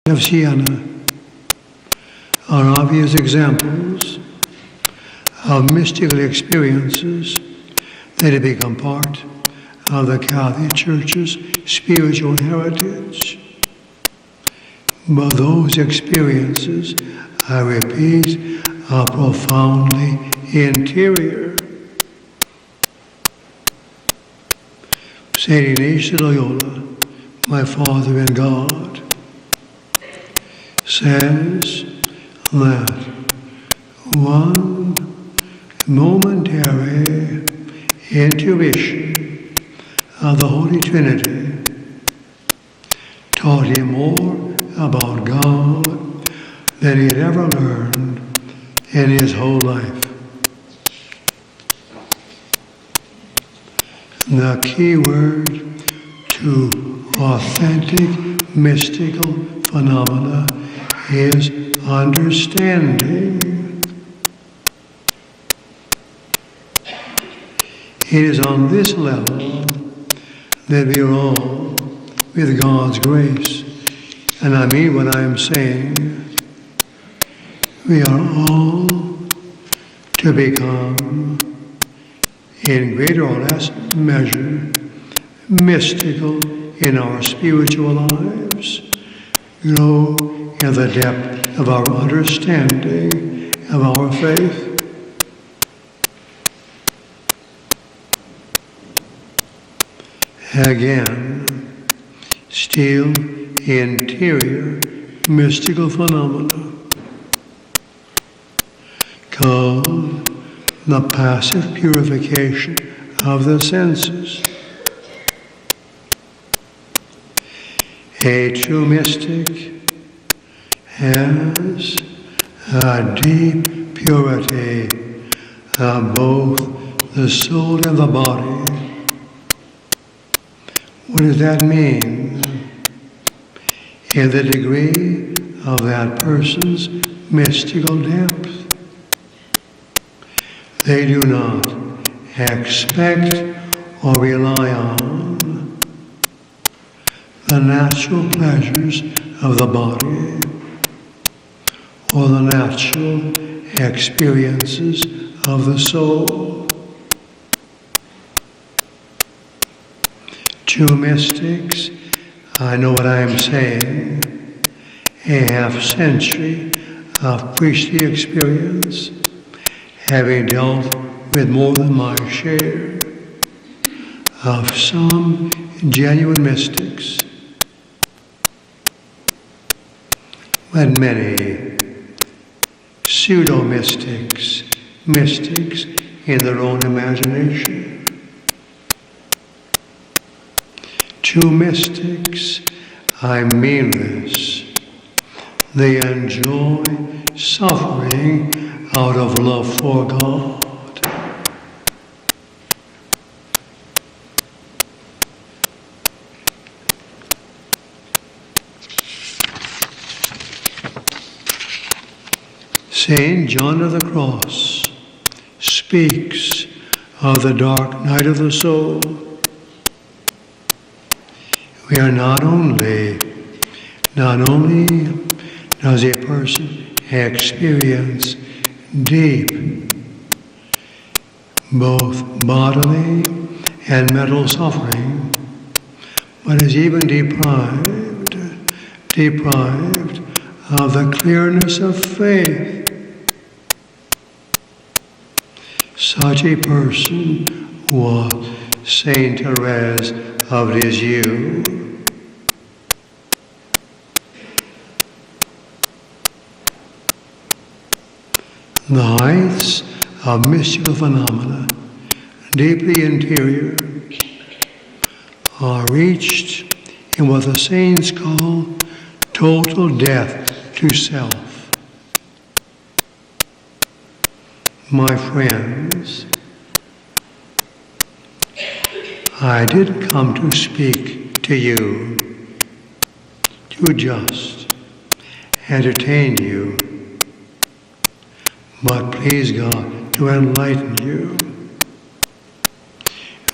of Siena are obvious examples of mystical experiences that have become part of the Catholic Church's spiritual heritage. But those experiences, I repeat, are profoundly interior. St. Ignatius of Loyola, my father in God, says that one momentary intuition of the Holy Trinity taught him more about God than he had ever learned in his whole life. The key word to authentic mystical phenomena is understanding. It is on this level that we are all, with God's grace, and I mean what I am saying, we are all to become, in greater or less measure, mystical in our spiritual lives, grow in the depth of our understanding of our faith. Again, still interior mystical phenomena called the passive purification of the senses. A true mystic has a deep purity of both the soul and the body. What does that mean? In the degree of that person's mystical depth. They do not expect or rely on the natural pleasures of the body or the natural experiences of the soul. True mystics, I know what I am saying, a half-century of priestly experience, having dealt with more than my share of some genuine mystics, but many pseudo-mystics, mystics in their own imagination. True mystics, I mean this, they enjoy suffering out of love for God. St. John of the Cross speaks of the dark night of the soul. We are not only does a person experience deep, both bodily and mental suffering, but is even deprived of the clearness of faith. Such a person was Saint Therese of Lisieux. The heights of mystical phenomena, deeply interior, are reached in what the saints call total death to self. My friends, I did come to speak to you, to just entertain you, but please God, to enlighten you.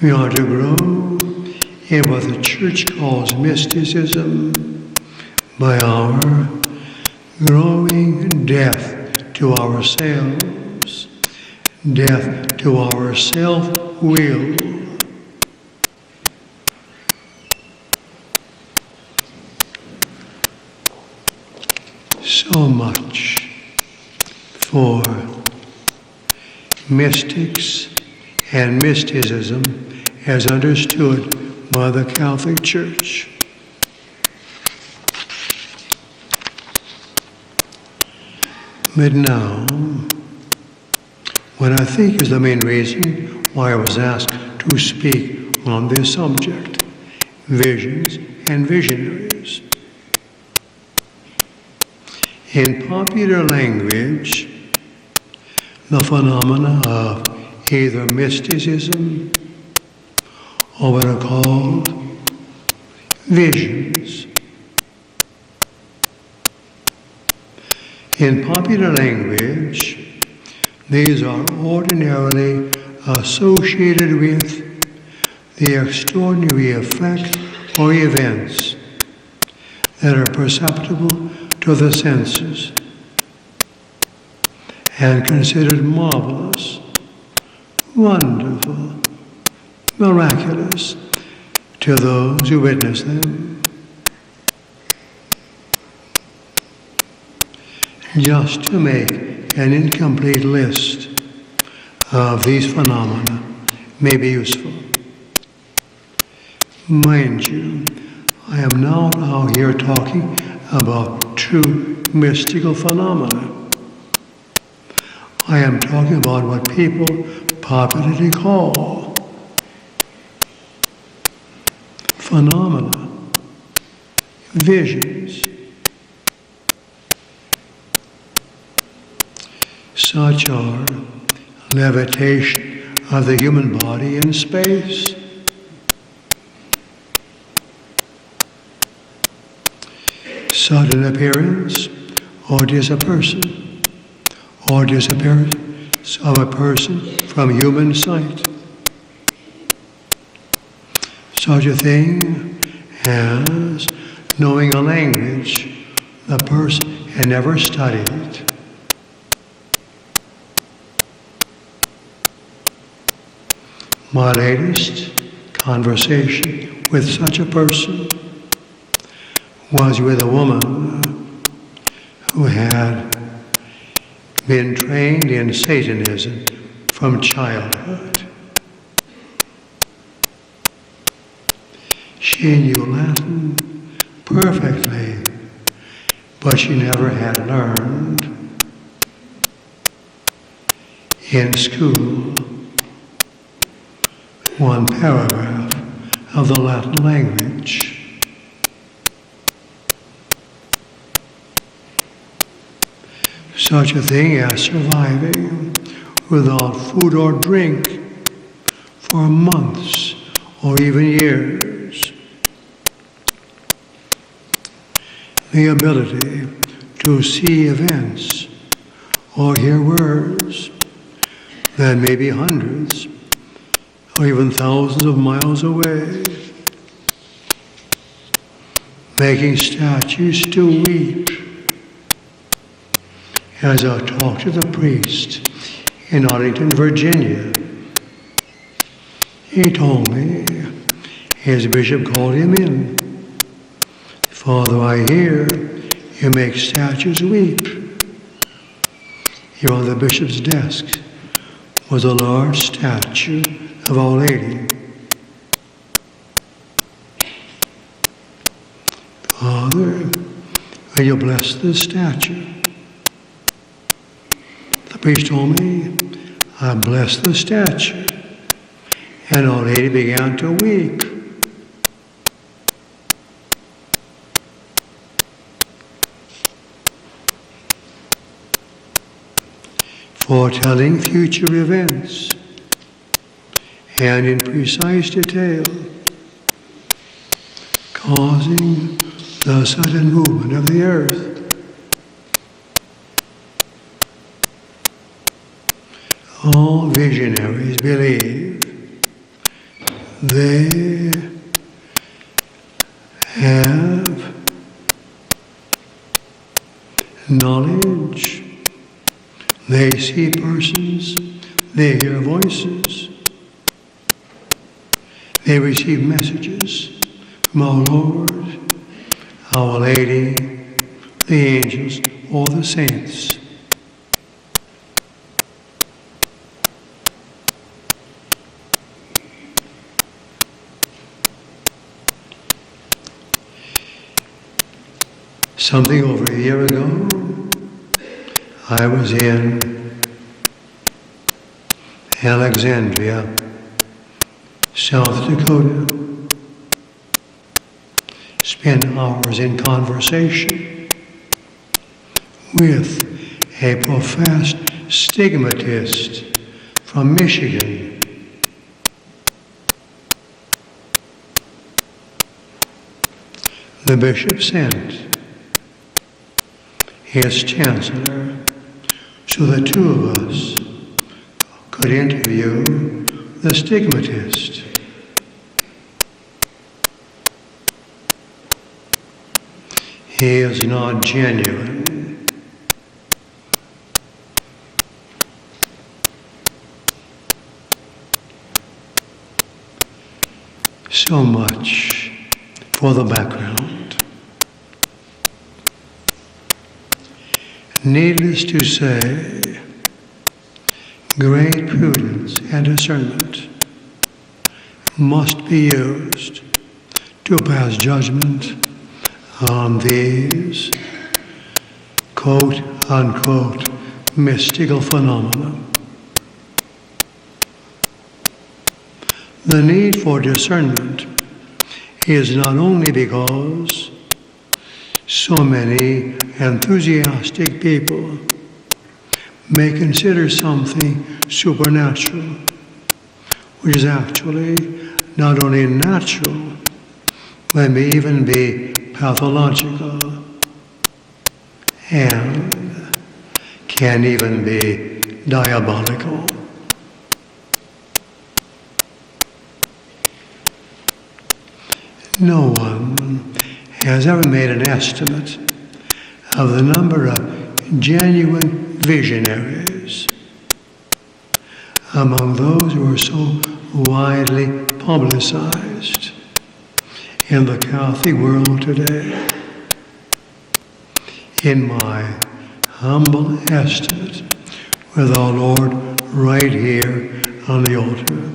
We are to grow in what the Church calls mysticism by our growing death to ourselves, death to our self-will. So much for mystics and mysticism as understood by the Catholic Church. But now, what I think is the main reason why I was asked to speak on this subject, visions and visionaries. In popular language, the phenomena of either mysticism or what are called visions. In popular language, these are ordinarily associated with the extraordinary effect or events that are perceptible to the senses and considered marvelous, wonderful, miraculous to those who witness them. Just to make an incomplete list of these phenomena may be useful. Mind you, I am not out here talking about true mystical phenomena. I am talking about what people popularly call phenomena, visions. Such are levitation of the human body in space, sudden appearance or disappearance of a person from human sight. Such a thing as knowing a language the person had never studied. My latest conversation with such a person was with a woman who had been trained in Satanism from childhood. She knew Latin perfectly, but she never had learned in school one paragraph of the Latin language. Such a thing as surviving without food or drink for months or even years. The ability to see events or hear words that may be hundreds or even thousands of miles away, making statues to weep. As I talked to the priest in Arlington, Virginia, he told me his bishop called him in. Father, I hear you make statues weep. Here on the bishop's desk was a large statue of Our Lady. Father, will you bless this statue? The priest told me, I blessed the statue, and Our Lady began to weep. Foretelling future events, and in precise detail, causing the sudden movement of the earth. All visionaries believe they have knowledge. They see persons, they hear voices, they receive messages from our Lord, Our Lady, the angels, or the saints. Something over a year ago, I was in Alexandria, South Dakota. Spent hours in conversation with a professed stigmatist from Michigan. The bishop sent his chancellor so the two of us could interview the stigmatist. He is not genuine. So much for the background. Needless to say, great prudence and discernment must be used to pass judgment on these quote-unquote mystical phenomena. The need for discernment is not only because so many enthusiastic people may consider something supernatural, which is actually not only natural, but may even be pathological, and can even be diabolical. No one has ever made an estimate of the number of genuine visionaries among those who are so widely publicized in the Catholic world today. In my humble estimate, with our Lord right here on the altar,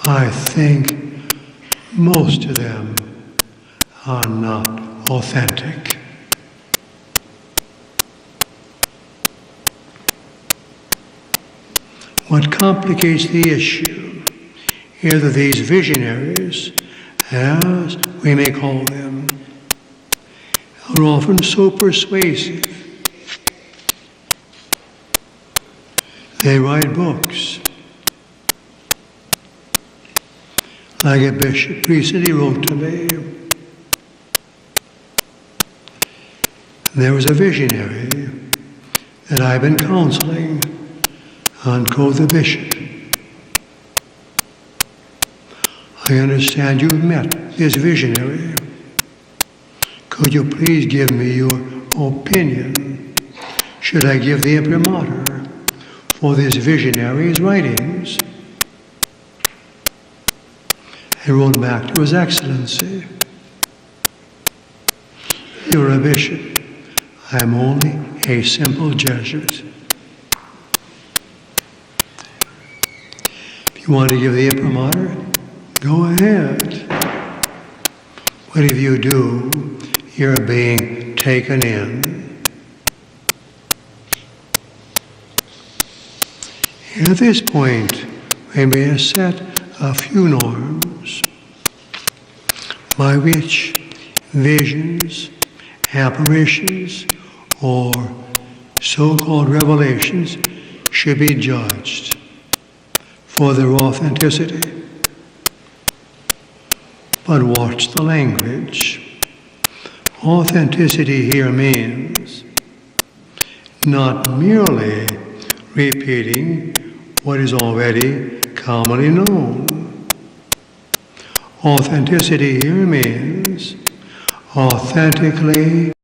I think most of them are not authentic. What complicates the issue is that these visionaries, as we may call them, are often so persuasive. They write books. Like a bishop recently wrote to me. There was a visionary that I've been counseling, unquote, the bishop. I understand you've met this visionary. Could you please give me your opinion? Should I give the imprimatur for this visionary's writings? He wrote back to His Excellency, "You're a bishop. I'm only a simple Jesuit. If you want to give the imprimatur, go ahead. But if you do, you're being taken in." And at this point, we may set a few norms by which visions, apparitions, or so-called revelations should be judged for their authenticity. But watch the language. Authenticity here means not merely repeating what is already commonly known. Authenticity here means authentically